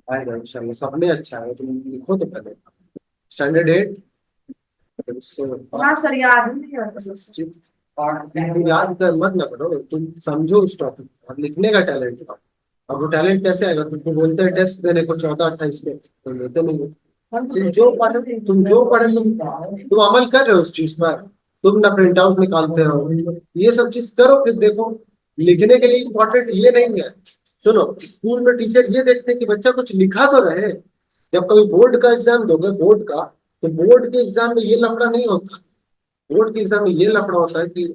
आएगा इंशाल्लाह, सब में अच्छा है। तुम लिखो तो पहले स्टैंडर्ड 8। हाँ सर, याद नहीं तुम याद कर मत ना करो, तुम समझो उस टॉपिक और लिखने का टैलेंट है। अब वो टैलेंट कैसे आएगा? तुमको बोलते हैं टेस्ट देने को 14-28 पे, तुम देते नहीं हो। तुम अमल कर रहे हो उस चीज पर, तुम ना प्रिंट आउट निकालते हो, ये सब चीज करो फिर देखो। लिखने के लिए इम्पोर्टेंट ये नहीं है। सुनो, स्कूल में टीचर ये देखते हैं कि बच्चा कुछ लिखा तो रहे। जब कभी बोर्ड का एग्जाम दोगे, बोर्ड का, तो बोर्ड के एग्जाम में ये लफड़ा नहीं होता। बोर्ड के एग्जाम में ये लफड़ा होता है कि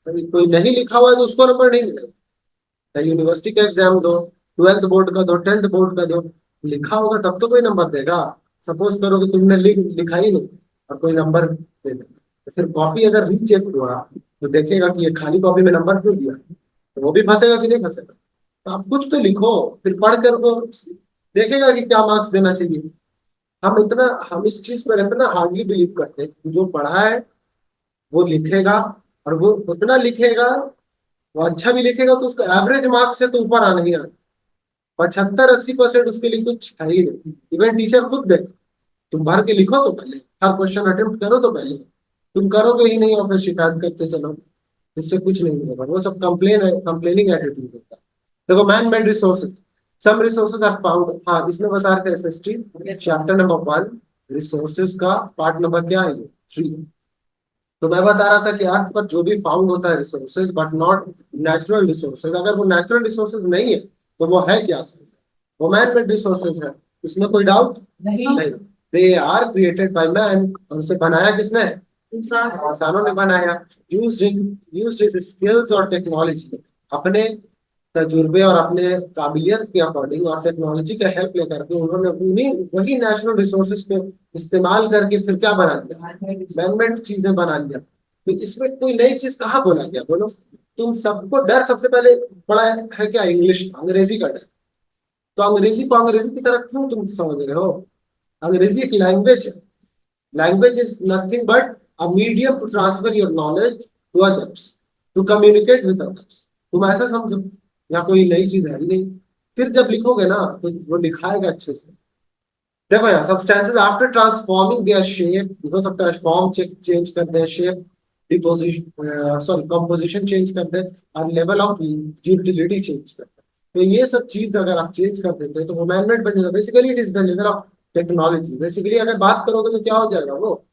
कभी कोई नहीं लिखा हुआ है तो उसको नंबर नहीं मिलेगा। चाहे यूनिवर्सिटी का एग्जाम दो, 12th बोर्ड का दो, 10th बोर्ड का दो, लिखा होगा तब तो कोई नंबर देगा। सपोज करो कि तुमने लिखा ही नहीं और कोई नंबर दे दे, तो फिर कॉपी अगर रीचेक हुआ तो देखेगा कि ये खाली कॉपी में नंबर क्यों दिया, तो वो भी फंसेगा कि नहीं फंसेगा। तो आप कुछ तो लिखो, फिर पढ़ कर वो देखेगा कि क्या मार्क्स देना चाहिए। हम इस चीज पर इतना हार्डली बिलीव करते हैं कि जो पढ़ा है वो लिखेगा, और वो उतना लिखेगा, वो अच्छा भी लिखेगा तो उसका एवरेज मार्क्स से तो ऊपर आना ही आना। 75-80% उसके लिए कुछ है ही नहीं। इवन टीचर खुद देख, तुम भर के लिखो तो पहले, हर क्वेश्चन अटेम्प्ट करो तो पहले। तुम करोगे ही नहीं और फिर शिकायत करते चलो, इससे कुछ नहीं मिलेगा। वो सब कंप्लेनिंग एटीट्यूड होता है। देखो, man made resources, some resources are found. हाँ, इसमें बता रहे थे एसएसटी चैप्टर नंबर 1, रिसोर्सेज का पार्ट नंबर क्या है, 3। तो मैं बता रहा था कि अर्थ पर जो भी फाउंड होता है resources, but not natural resources, अगर वो नेचुरल रिसोर्सेज नहीं है तो वो है क्या? वो मैन मेड रिसोर्सेज है, इसमें कोई डाउट नहीं। They are created by man, और उसे बनाया किसने? इंसानों ने बनाया। यूज्ड स्किल्स और टेक्नोलॉजी, अपने तजुर्बे और अपने काबिलियत के अकॉर्डिंग और टेक्नोलॉजी का हेल्प लेकर के उन्होंने उन्हीं वही नेचुरल रिसोर्सेज को इस्तेमाल करके फिर क्या बना लिया? मैनमेड चीजें बना लिया। तो इसमें कोई नई चीज कहाँ बोला गया बोलो? तुम सबको डर सबसे पहले पड़ा है क्या? इंग्लिश, अंग्रेजी का डर। तो अंग्रेजी को अंग्रेजी की तरह क्यों तुम समझ रहे हो? अंग्रेजी एक लैंग्वेज है। Language is nothing but a medium to transfer your knowledge to others, to communicate with others. तुम ऐसा समझो, यहाँ कोई नई चीज है ही नहीं। फिर जब लिखोगे ना तो वो लिखाएगा अच्छे से। देखो यहाँ, substances after transforming their shape, हो सकता है फॉर्म चेंज कर दे, shape deposition, sorry composition change कर दे, और लेवल ऑफ यूटिलिटी चेंज कर दे। तो ये सब चीज अगर आप चेंज कर देते हैं तो वो मैनमेड बन जाता है। Basically it is the level of technology. Basically अगर बात करोगे तो क्या हो जाएगा वो?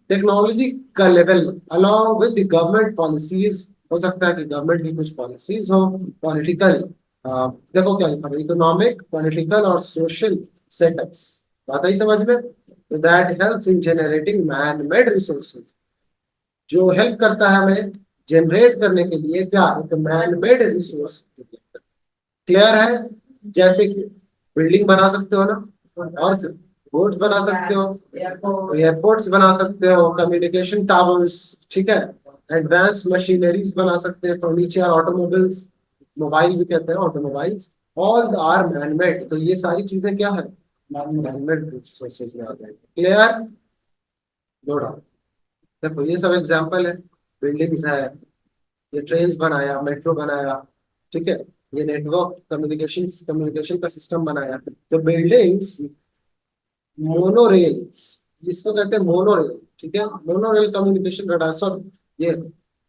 टेक्नोलॉजी का level along with the government policies. हो सकता है कि गवर्नमेंट की कुछ पॉलिसीज हो, पॉलिटिकल, देखो क्या लिखा है, इकोनॉमिक, पॉलिटिकल और सोशल सेटअप्स। बात आई समझ में? तो that helps in generating man made resources, जो हेल्प करता है हमें जनरेट करने के लिए क्या? एक मैन मेड रिसोर्स। क्लियर है? जैसे कि बिल्डिंग बना सकते हो ना, और रोड्स बना सकते हो, एयरपोर्ट्स बना सकते हो, कम्युनिकेशन टावर्स, ठीक है, एडवांस मशीनरीज बना सकते हैं, फर्नीचर, ऑटोमोबाइल्स, मोबाइल भी कहते हैं ऑटोमोबाइल्स, ऑल आर मैनमेड। तो ये सारी चीजें क्या है? मैनमेड रिसोर्सेज में आ जाएंगे। क्लियर? No doubt. देखो ये सब एग्जांपल है, बिल्डिंग्स है, ये ट्रेन बनाया, मेट्रो बनाया, ठीक है, ये नेटवर्क कम्युनिकेशन का सिस्टम बनाया। तो बिल्डिंग्स, मोनोरेल्स, इसको कहते हैं मोनोरेल, ठीक है, मोनोरेल कम्युनिकेशन रडार, सॉरी, ये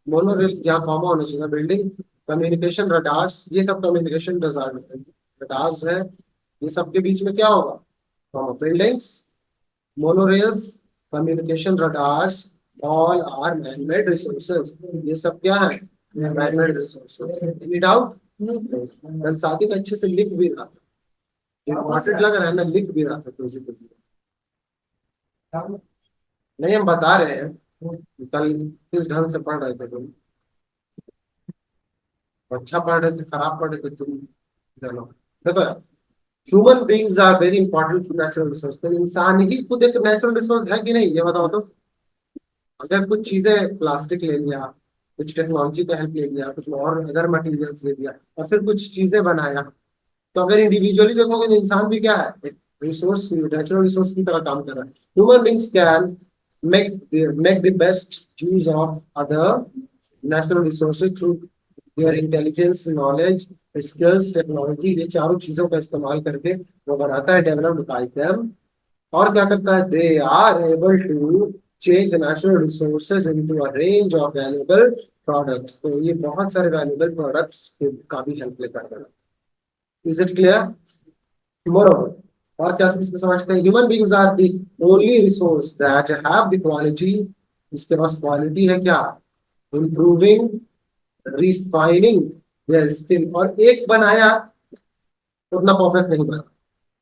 मोनोरेल यहाँ कॉमा होना चाहिए, बिल्डिंग कम्युनिकेशन रडार्स, ये सब कम्युनिकेशन रडार्स है। ये सब के बीच में क्या होगा? Buildings, monorails, communication radars, all are manmade resources. ये सब क्या है? Manmade resources. Any doubt? कल साथी अच्छे से लिख भी रहा था, इंपॉर्टेंट लग रहा है ना, लिख भी रहा था कुछ नहीं, हम बता रहे हैं कल किस ढंग से पढ़ रहे थे तुम। अच्छा पढ़ रहे थे, खराब पढ़ रहे थे तुम, जानो। देखो, human beings are very important to natural resource. तो इंसान ही खुद एक नेचुरल रिसोर्स है कि नहीं, ये बताओ तो। अगर कुछ चीजें, प्लास्टिक ले लिया, कुछ टेक्नोलॉजी का हेल्प ले लिया, कुछ और अदर मटेरियल्स ले लिया, और फिर कुछ चीजें बनाया, तो अगर इंडिविजुअली देखोगे तो इंसान भी क्या है? एक रिसोर्स, नेचुरल रिसोर्स की तरह काम कर रहा है। Human beings can make the best use of other natural resources through their intelligence, knowledge, skills, technology, ये चारों चीजों का इस्तेमाल करके वो बनाता है, डेवलप्ड बाय देम। और क्या करता है, they are able to change natural resources into a range of valuable products. तो ये बहुत सारे वैल्यूएबल प्रोडक्ट्स का भी हेल्प लेकर करता है। Is it clear? मोरओवर, और क्या इसमें समझते हैं, human beings are the only resource that have the quality, इसके पास क्वालिटी है क्या, इंप्रूविंग, रिफाइनिंग देयर स्किल। और एक बनाया उतना परफेक्ट नहीं बना,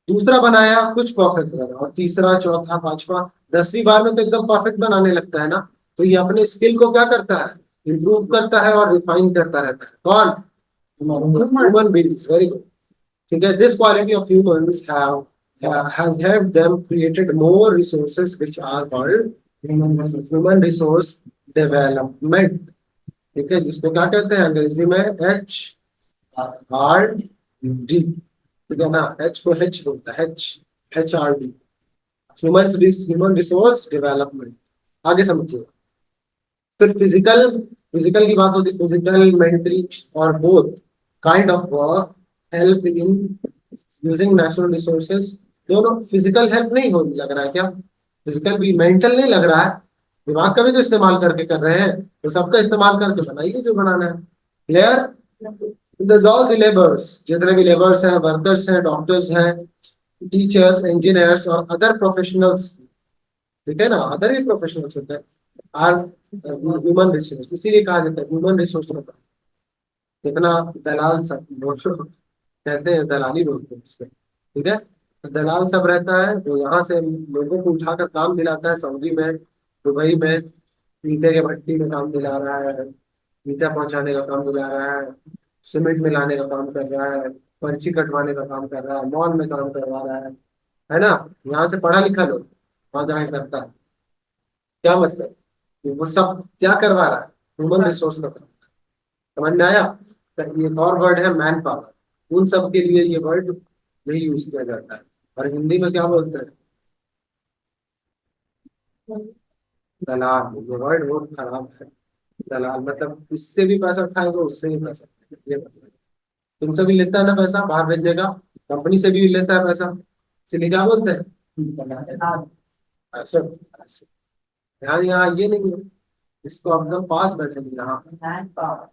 दूसरा बनाया कुछ परफेक्ट बना, और तीसरा, चौथा, पांचवा, 10वीं बार में तो एकदम परफेक्ट बनाने लगता है ना। तो ये अपने स्किल को क्या करता है, इंप्रूव करता है और रिफाइन करता रहता है। कौन? Human beings. Very good. ठीक है, this quality of humans have has helped them created more resources which are called human resource development। ठीक है, जिसको क्या कहते हैं अंग्रेजी में, HRD। ठीक है ना, एच को एच बोलता है, HRD, ह्यूमन रिसोर्स डेवलपमेंट। आगे समझिए। फिर फिजिकल, फिजिकल की बात होती है, फिजिकल, मेंटली और both kind of work help in using natural resources. दोनों फिजिकल हेल्प नहीं हो लग रहा है क्या, फिजिकल भी, मेंटल नहीं लग रहा है, दिमाग का भी तो इस्तेमाल करके कर रहे हैं, तो सबका इस्तेमाल करके बनाइए जो बनाना है। क्लियर? ऑल द लेबर्स, जितने भी लेबर्स हैं, वर्कर्स हैं, डॉक्टर्स हैं, टीचर्स, इंजीनियर्स और अदर प्रोफेशनल्स, ठीक है ना, अदर ही प्रोफेशनल्स होते हैं, आर ह्यूमन रिसोर्स। इसीलिए कहा जाता है ह्यूमन रिसोर्स में। कितना दलाल सब कहते हैं, दलाली बोलते हैं इसको। ठीक है, तो दलाल सब रहता है जो यहाँ से लोगों को उठाकर काम दिलाता है, सऊदी में, दुबई में, ईंटे के भट्टी में काम दिला रहा है, ईंटा पहुंचाने का काम दिला रहा है, सीमेंट मिलाने का काम कर रहा है, पर्ची कटवाने का काम कर रहा है, मॉल में काम करवा रहा है ना। यहाँ से पढ़ा लिखा लोग वहां जाके करता है। क्या मतलब, वो सब क्या करवा रहा है, ह्यूमन रिसोर्स का काम। समझ में आया? तो ये और वर्ड है मैन पावर, उन सब के लिए ये वर्ड नहीं यूज किया जाता है। और हिंदी में क्या बोलते हैं, दलाल। ये वर्ड बहुत खराब है, दलाल मतलब इससे भी पैसा खाएगा, उससे भी पैसा खाएगा, ये मतलब तुमसे भी लेता है ना पैसा बाहर भेजने का, कंपनी से भी लेता है पैसा, इसलिए क्या बोलते हैं, ऐसे ऐसे। यहाँ यहाँ ये नहीं है, इसको एकदम पास बैठेंगे यहाँ, मैन पावर।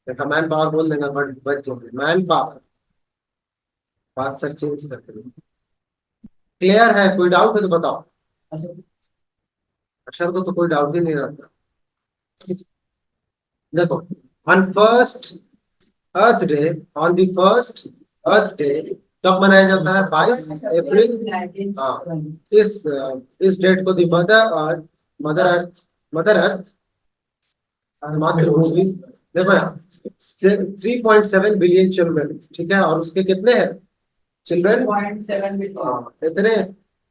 देखा, मैन पावर बोल देगा बट बच जाओगे, मैन पावर। बात सर चेंज करते हैं। क्लियर है? कोई डाउट है तो बताओ। अक्षर को तो कोई डाउट ही नहीं रहता। देखो, on first earth day, on the first earth day कब मनाया जाता है, 22 अप्रैल। हाँ, इस डेट को दी मदर अर्थ, मदर अर्थ, मातृभूमि। देखो यहाँ 3.7 बिलियन चिल्ड्रन, ठीक है, और उसके कितने हैं चिल्ड्रन, 0.7 इतने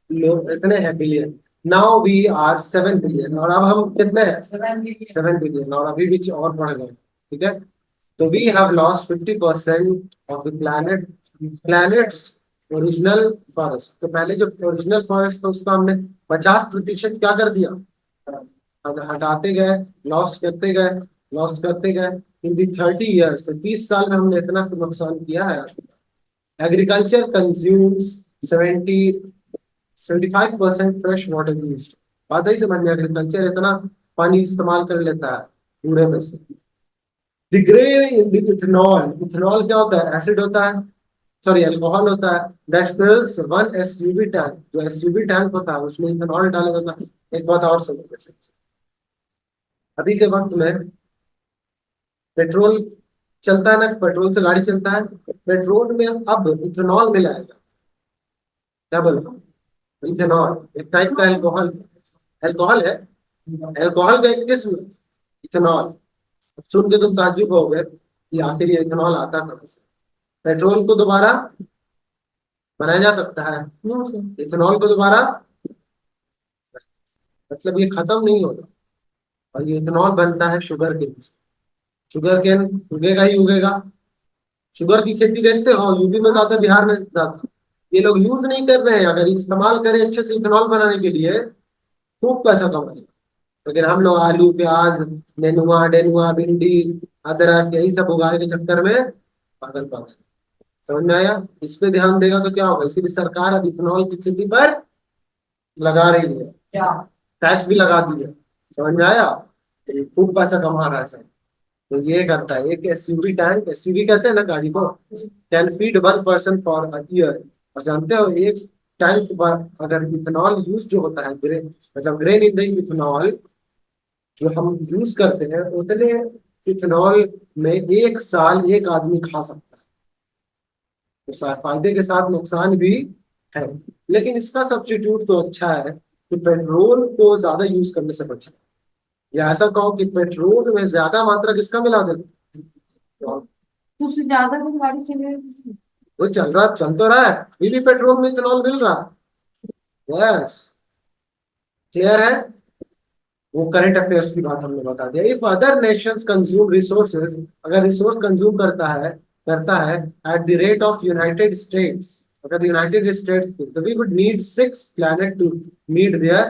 लोग, इतने हैं billion. Now we are 7 billion, और अब हम कितने हैं, 7 बिलियन, और अभी भी और बढ़ गए। ठीक है, तो we have lost 50% of the planet's original forest. तो पहले जो ओरिजिनल फॉरेस्ट था उसका हमने 50% क्या कर दिया, हटाते गए, लॉस्ट करते गए, लॉस्ट करते गए। इन दी 30 ईयर्स, 30 साल में हमने इतना नुकसान किया है। Agriculture consumes 75% fresh water used. बात ही समझ में, एग्रीकल्चर इतना पानी इस्तेमाल कर लेता है पूरे में से। The grain in the ethanol, ethanol क्या होता है, एसिड होता है, सॉरी अल्कोहल होता है, दैट फिल्स वन एसयूवी टैंक। जो एसयूवी टैंक होता है उसमें इथेनॉल डाला जाता है। एक बात और समझ, अभी के वक्त में पेट्रोल चलता है ना, पेट्रोल से गाड़ी चलता है, पेट्रोल में अब इथेनॉल मिलाएगा। क्या बोला, इथेनॉल एक टाइप का अल्कोहल, अल्कोहल है, अल्कोहल का एक किस्म इथेनॉल। सुन के तुम ताज्जुब हो गए कि आखिर ये इथेनॉल आता कहां से। पेट्रोल को दोबारा बनाया जा सकता है, इथेनॉल को दोबारा, मतलब ये खत्म नहीं होगा। और ये इथेनॉल बनता है शुगर केन से। शुगर केन उगेगा ही उगेगा। शुगर की खेती देखते हो, यूपी में ज्यादा, बिहार में ज्यादा। ये लोग यूज नहीं कर रहे हैं, अगर इस्तेमाल करें अच्छे से इथेनॉल बनाने के लिए खूब पैसा कमाएंगे। लेकिन हम लोग आलू प्याज नेनुआ डेनुआ भिंडी अदरक यही सब उगाए के चक्कर में पागल पागल। समझ में आया? इस पे ध्यान देगा तो क्या होगा, इसीलिए सरकार अब इथेनॉल की खेती पर लगा रही है, क्या टैक्स भी लगा दी है। समझ में आया? तो ये खूब पैसा कमा रहा है सर। तो ये करता है एक एसयूवी टैंक, एसयूवी कहते हैं ना गाड़ी को, can feed 1 person for a year. और जानते हो एक टैंक पर अगर इथेनॉल यूज जो होता है मतलब ग्रेन इन द इथेनॉल जो हम यूज करते हैं उतने इथेनॉल में एक साल एक आदमी खा सकता है। तो फायदे के साथ नुकसान भी है, लेकिन इसका सब्स्टिट्यूट तो अच्छा है कि पेट्रोल को ज्यादा यूज करने से बचना। या ऐसा कहो कि पेट्रोल में ज्यादा मात्रा किसका मिला दे, तो उससे ज्यादा तो गाड़ी चले, वो चल तो रहा है, अभी भी पेट्रोल में इथेनॉल मिल रहा है। यस, क्लियर है? वो करंट अफेयर्स की बात हमने बता दिया। If other nations consume resources, अगर रिसोर्स कंज्यूम करता है at the rate of United States, अगर यूनाइटेड स्टेट्स तो we would need 6 planet to meet their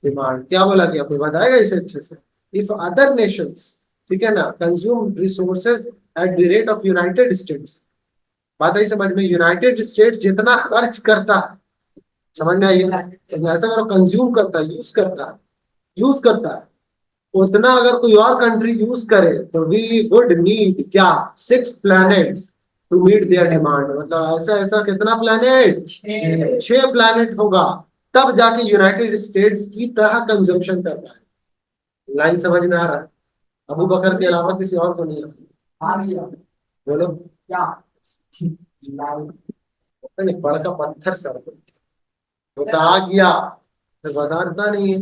demand. क्या बोला कि आपको बताएगा इसे अच्छे से? इफ अदर नेशंस, ठीक है ना, consume resources eight the rate of United states, बात आई समझ में? यूनाइटेड स्टेट्स जितना खर्च करता है, समझ में आई? ऐसा करो, कंज्यूम करता है, यूज करता है उतना अगर कोई और कंट्री यूज करे तो वी वुड नीड क्या, 6 planet to meet their demand. मतलब ऐसा ऐसा कितना प्लैनेट, 6 प्लैनेट होगा तब जाके यूनाइटेड स्टेट्स की तरह कंजम्पशन कर रहा है। लाइन समझ में आ रहा है? अबू बकर के अलावा किसी और को नहीं आ गया? बोलो क्या, नहीं बड़का पत्थर सर पे वो तो आ गया, फिर बताता नहीं है।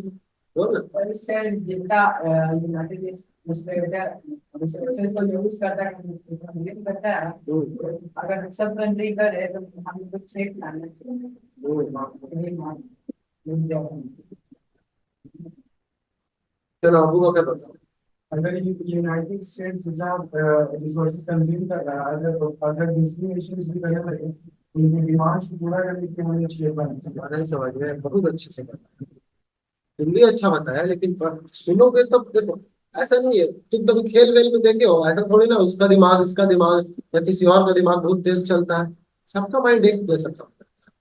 बोल ना। और इससे जितना यूनाइटेड रिसोर्सेज को यूज करता है कंज्यूम करता है, अगर सब कंट्री करे तो हम कुछ छेड़ लाना चाहिए। चलो अबू बकर बताओ। अगर यूनाइटेड स्टेट्स जितना रिसोर्सेज कंज्यूम कर रहा है, अगर अगर दूसरी नेशंस भी करने लगे तो उनकी डिमांड्स को पूरा करने के लिए चाहिए बनना नहीं समझ में, बहुत अच्छे से बताया, तुमने अच्छा बताया, लेकिन सुनोगे तब देखो, ऐसा नहीं है तुम कभी खेल वेल में देखे हो, ऐसा थोड़ी ना उसका दिमाग इसका दिमाग या किसी और का दिमाग बहुत तेज चलता है। सबका माइंड एक जैसा काम करता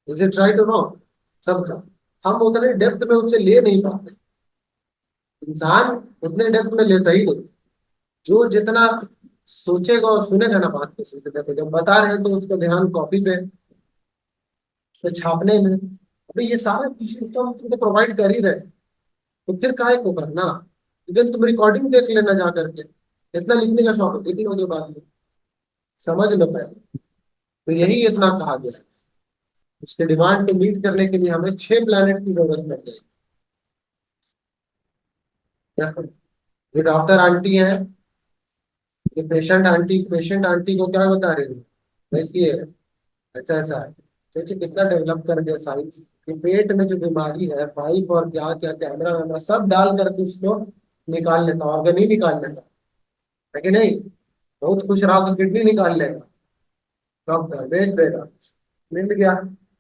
है। इज इट राइट और रॉन्ग? सबका। हम उतने डेप्थ में उसे ले नहीं पाते, इंसान उतने डेप्थ में लेता ही नहीं। जो जितना सोचेगा और सुनेगा ना बात किसी से, देखो जब बता रहे हैं तो उसका ध्यान कॉपी पे, उसको छापने में। अभी ये सारा चीजें तो हम तुमको प्रोवाइड कर ही रहे हैं, तो फिर काहे को करना? इवन तुम रिकॉर्डिंग देख लेना जा करके, इतना लिखने का शौक है लिख लो, जो बात में समझ लो पहले। तो यही इतना कहा गया है, उसके डिमांड को मीट करने के लिए हमें 6 प्लैनेट की जरूरत पड़ जाएगी। देखो, ये डॉक्टर आंटी है, ये पेशेंट आंटी को क्या बता रही है, देखिए ऐसा ऐसा है। देखिए कितना डेवलप कर दिया साइंस, कि पेट में जो बीमारी है पाइप और क्या क्या कैमरा वैमरा सब डाल करके उसको निकाल लेता, ऑर्गन ही निकाल लेता है कि नहीं? बहुत खुश रहा तो किडनी निकाल लेगा, डॉक्टर बेच देगा, मिल गया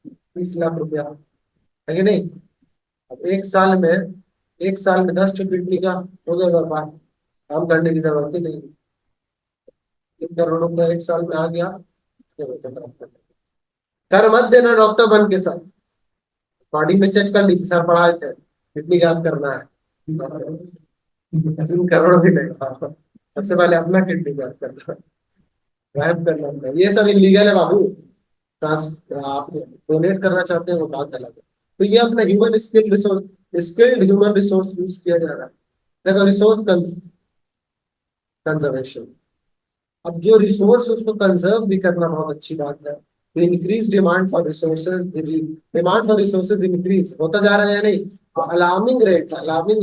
30 लाख रुपया, है कि नहीं? अब एक साल में 10 किडनी का हो गया बर्बाद, काम करने की जरूरत ही नहीं। 3 करोड़ रुपया एक साल में आ गया, कर मत देना डॉक्टर बन के सर, बॉडी में चेक कर लीजिए, सर पढ़ाए थे किडनी गायब करना है, 3 करोड़ भी नहीं। सबसे पहले अपना किडनी गायब करना, गायब करना है। ये सब इलीगल है बाबू। ट्रांस आप डोनेट करना चाहते हैं वो बात अलग है। तो ये अपना human skilled human resource use किया जा रहा है। देखो रिसोर्स कंजर्वेशन, अब जो रिसोर्स उसको कंजर्व भी करना बहुत अच्छी बात है। Increase demand for resources, demand for resources increase होता जा रहा है या नहीं? अलार्मिंग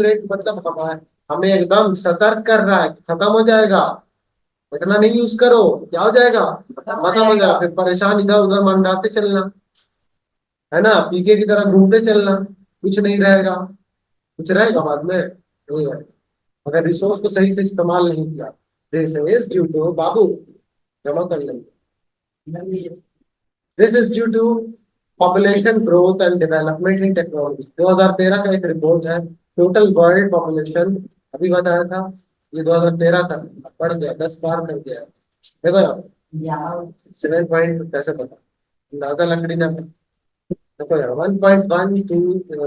रेट मतलब हमें एकदम सतर्क कर रहा है, खत्म हो जाएगा, इतना नहीं यूज करो, क्या हो जाएगा, खत्म हो जाएगा। फिर परेशान इधर उधर मंडराते चलना, है ना, पीके की तरह घूमते चलना, कुछ नहीं रहेगा। कुछ रहेगा बाद में? नहीं रहेगा, अगर रिसोर्स को सही से इस्तेमाल नहीं किया। दिस इज ड्यू टू बाबू, जमा कर लेंगे, this is due to population growth and development in technology. 2013 का एक रिपोर्ट है, टोटल वर्ल्ड पॉपुलेशन अभी बताया था, ये 2013 का बढ़ गया, 10 पार कर गया। देखो यार, Yeah. 7 पॉइंट कैसे पता, अंदाजा लकड़ी ना। देखो यार, 1.1 to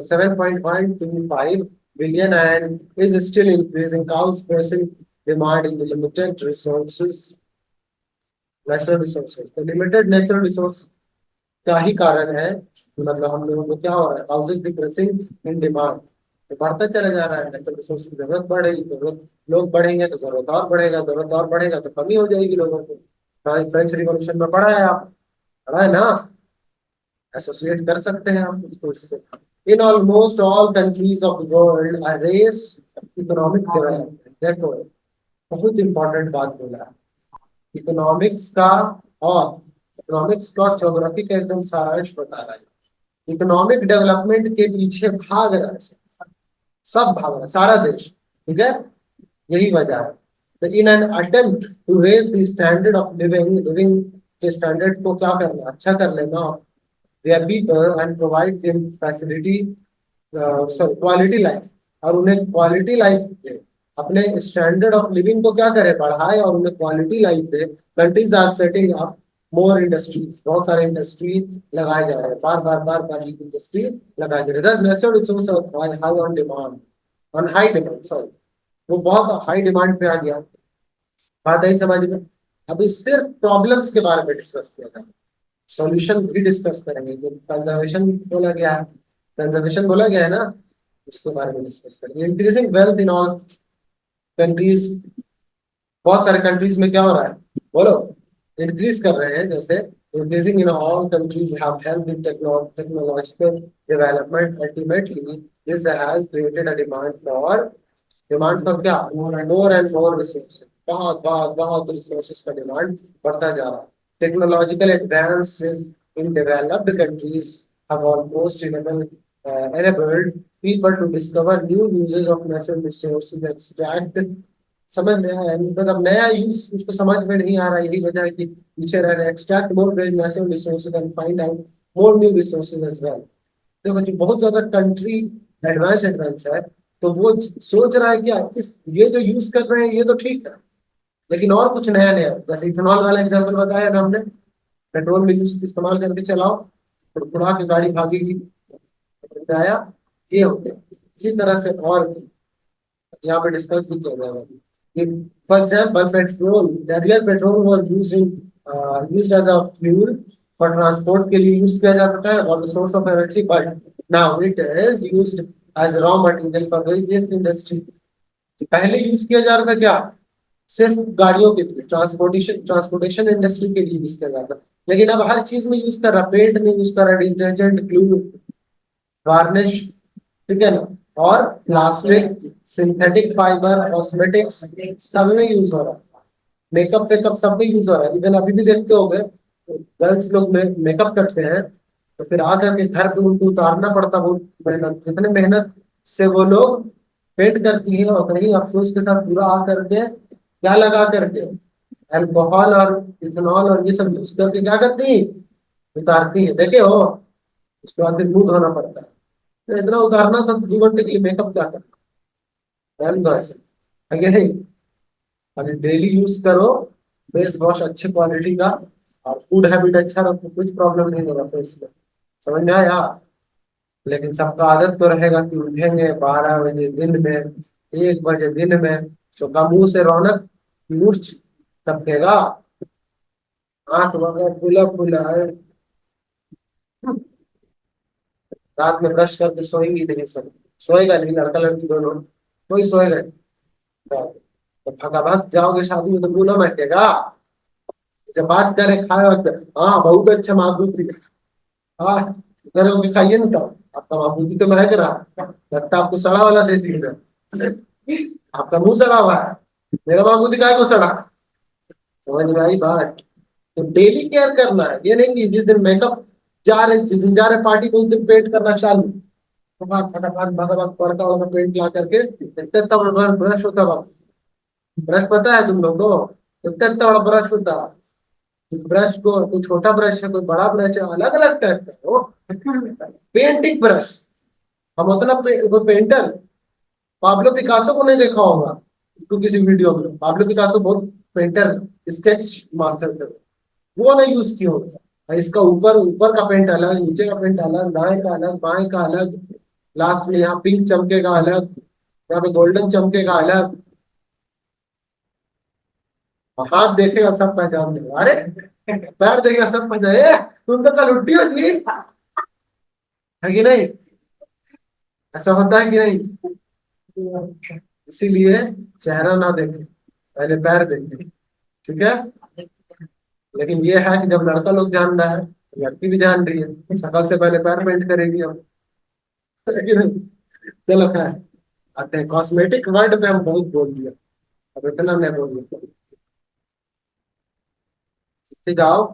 7.125 billion and is still increasing, cows pressing demand in the limited resources, natural resources. तो लिमिटेड नेचुरल रिसोर्स का ही कारण है कि मतलब हम लोगों को क्या हो रहा है, हाउसेज डिप्रेसिंग इन डिमांड, तो बढ़ता चला जा रहा है। नेचुरल रिसोर्स की जरूरत बढ़ेगी, जरूरत लोग बढ़ेंगे तो जरूरत और बढ़ेगा, जरूरत और बढ़ेगा तो कमी हो जाएगी लोगों को। फ्रेंच रिवॉल्यूशन में पढ़ा है आप, पढ़ा है ना, एसोसिएट कर सकते हैं आप उसको इससे। In almost all countries of the world a race economic development, देखो बहुत इंपॉर्टेंट बात बोला है, इकोनॉमिक्स का, और इकोनॉमिक्स का ज्योग्राफी का एकदम सारांश बता रहा है। इकोनॉमिक डेवलपमेंट के पीछे भाग रहा है सब भाग रहा है, सारा देश, ठीक है, यही वजह है। तो in an attempt to raise the standard of living, living के स्टैंडर्ड को क्या करना, अच्छा कर लेना their people and provide them facility, sorry quality life, और उन्हें क्वालिटी लाइफ दे, अपने स्टैंडर्ड ऑफ लिविंग को क्या करे, बढ़ाए और उन्हें क्वालिटी लाइफ दे। Countries are setting up more industries, बहुत सारे इंडस्ट्री लगाए जा रहे हैं, बार बार इंडस्ट्री लगाए जा रहे हैं। Thus, natural resources are high on demand, on high demand, sorry, वो बहुत हाई डिमांड पे आ गया। बात आई समझ में। अभी सिर्फ प्रॉब्लम्स के बारे में डिस्कस किया था, सॉल्यूशन भी डिस्कस करेंगे। जो कंजर्वेशन बोला गया है, कंजर्वेशन बोला गया है ना, उसके बारे में डिस्कस करेंगे। Increasing wealth in all countries, बहुत सारे कंट्रीज में क्या हो रहा है, बोलो, इंक्रीज कर रहे हैं। जैसे increasing in all countries have helped in technological development, ultimately this has created a demand for क्या, मोर एंड मोर रिसोर्सेज, बहुत बहुत बहुत रिसोर्सेज का डिमांड बढ़ता जा रहा है। Technological advances in developed countries have almost enabled people to discover new uses of natural resources, extract, समझ में आया, मतलब नया यूज उसको समझ में नहीं आ रहा, यही वजह है कि पीछे रह रहे हैं। Extract more natural resources and find out more new resources as well. देखो जो बहुत ज्यादा कंट्री एडवांस है, तो वो सोच रहा है कि इस ये जो यूज कर रहे हैं ये तो ठीक है, लेकिन और कुछ नया नया, जैसे इथेनॉल वाला एग्जांपल बताया ना हमने, पेट्रोल में यूज इस्तेमाल करके चलाओ, उड़ा के गाड़ी भागेगी, आया, ये हो गया। इसी तरह से और भी यहाँ पे डिस्कस भी किया जाएगा कि for example petrol, earlier petrol was used as a fuel for transport के लिए यूज किया जाता है और source of energy, but now it is used as raw material for various industry. पहले यूज किया जा रहा था क्या, सिर्फ गाड़ियों के लिए, ट्रांसपोर्टेशन इंडस्ट्री के लिए यूज किया जाता है, लेकिन अब हर चीज में यूज कर रहा, पेंट में यूज कर रहा, डिटर्जेंट, ग्लू, वार्निश, ठीक है ना, और प्लास्टिक, सिंथेटिक फाइबर, कॉस्मेटिक्स, सब में यूज हो रहा है। मेकअप वेकअप सब में यूज हो रहा है। इवन अभी भी देखते होंगे गर्ल्स लोग में मेकअप करते हैं, तो फिर आकर के घर पे उनको उतारना पड़ता, वो मेहनत, जितने मेहनत से वो लोग पेंट करती है, और कहीं अफसोस के साथ पूरा आ करके क्या लगा करके, अल्कोहल और इथेनॉल और ये सब यूज करके क्या करती है, उतारती है, देखे हो। उसके बाद फिर मुंह धोना पड़ता है। तो इतना उतारना था तो 2 घंटे के लिए मेकअप क्या करना, रहने दो ऐसे, आगे नहीं। अभी डेली यूज करो फेस वॉश अच्छे क्वालिटी का, और फूड हैबिट अच्छा रखो, कुछ प्रॉब्लम नहीं होगा फेस में, समझ में आया। लेकिन सबका आदत तो रहेगा कि उठेंगे 12 बजे दिन में, 1 बजे दिन में, तो का मुंह से रौनक, मूर्छ टपकेगा, आंख वगैरह फूला फूला है, रात में ब्रश करके सोएंगी नहीं, सब सोएगा नहीं, लड़का लड़की दोनों, कोई सोएगा नहीं। तो भगाभग जाओगे शादी में तो मुंह ना महकेगा। जब बात करें खाए वक्त, हाँ बहुत अच्छा मामूली, हाँ घर होके खाइए ना, तो आपका मामूली तो महक रहा, लगता आपको सड़ा वाला दे दी है। आपका मुंह सड़ा हुआ है, मेरा मामूली काय को सड़ा, समझ में आई बात। तो डेली केयर करना है, ये नहीं कि जिस दिन मेकअप जा रहे, जिस दिन जा रहे पार्टी को उस दिन पेंट करना चालू, फटाफट फटाफट भगाभग पड़का वाला पेंट ला करके, इतना इतना बड़ा ब्रश होता है, ब्रश पता है तुम लोग को, इतना इतना बड़ा ब्रश होता है। ब्रश को कोई छोटा ब्रश है, कोई बड़ा ब्रश है, अलग अलग टाइप का वो पेंटिंग ब्रश। हम उतना कोई पेंटर, पाब्लो पिकासो को नहीं देखा होगा तो किसी वीडियो में। पाब्लो पिकासो बहुत पेंटर, स्केच मास्टर थे, वो नहीं यूज किया होगा। इसका ऊपर ऊपर का पेंट अलग, नीचे का पेंट अलग, दाएं का अलग, बाएं का अलग, लास्ट में यहाँ पिंक चमकेगा अलग, यहाँ पे गोल्डन चमकेगा अलग, और हाथ देखेगा सब पहचान लेगा, अरे पैर देखेगा सब पहचान, तुम तो कल उल्टी हो जी, है कि नहीं? ऐसा होता है कि नहीं? इसीलिए चेहरा ना देखे, पहले पैर देखे, ठीक है। लेकिन ये है कि जब लड़का लोग जान रहा है, लड़की भी जान रही है, शक्ल से पहले पैर पेंट करेगी हम, है कि नहीं? चलो खैर, आते हैं कॉस्मेटिक वर्ड पे, हम बहुत बोल दिया, अब इतना नहीं बोलिए, ठीक जाओ।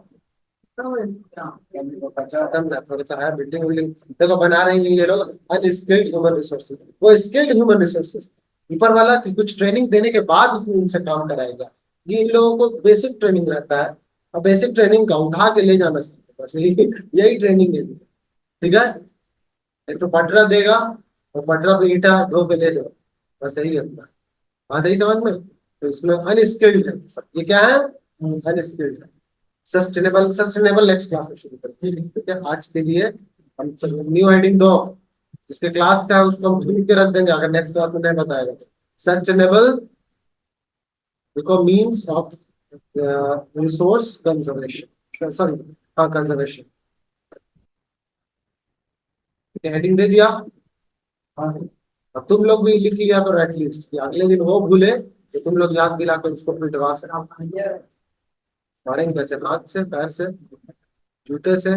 खत्म ना, थोड़ा सा है बिल्डिंग विल्डिंग देखो बना रहे हैं ये लोग, अनस्किल्ड ह्यूमन रिसोर्सेज, वो स्किल्ड ह्यूमन रिसोर्सेज ऊपर वाला कि कुछ ट्रेनिंग देने के बाद उसमें उनसे काम कराएगा। ये इन लोगों को बेसिक ट्रेनिंग रहता है, और बेसिक ट्रेनिंग का उठा के ले जाना सीखो, बस यही यही ट्रेनिंग है, ठीक है। एक तो पटरा देगा, और पटरा पे ईंटा ढो के ले जाओ, बस यही होता है। बात यही समझ में, तो इसमें अनस्किल्ड है सब, ये क्या है? अनस्किल्ड है। सस्टेनेबल, सस्टेनेबल नेक्स्ट क्लास में शुरू करेंगे, ठीक है। आज के लिए हम न्यू हेडिंग दो, जिसके क्लास का है उसको हम ढूंढ के रख देंगे अगर नेक्स्ट क्लास में नहीं बताएगा तो। Sustainable because means of resource conservation, sorry, हाँ कंजर्वेशन, हेडिंग दे दिया। हाँ, अब तुम लोग भी लिख लिया करो एटलीस्ट, कि अगले दिन वो भूले तो तुम लोग याद दिला कर उसको पिटवा सके। मारेंगे कैसे? हाथ से, पैर से, जूते से?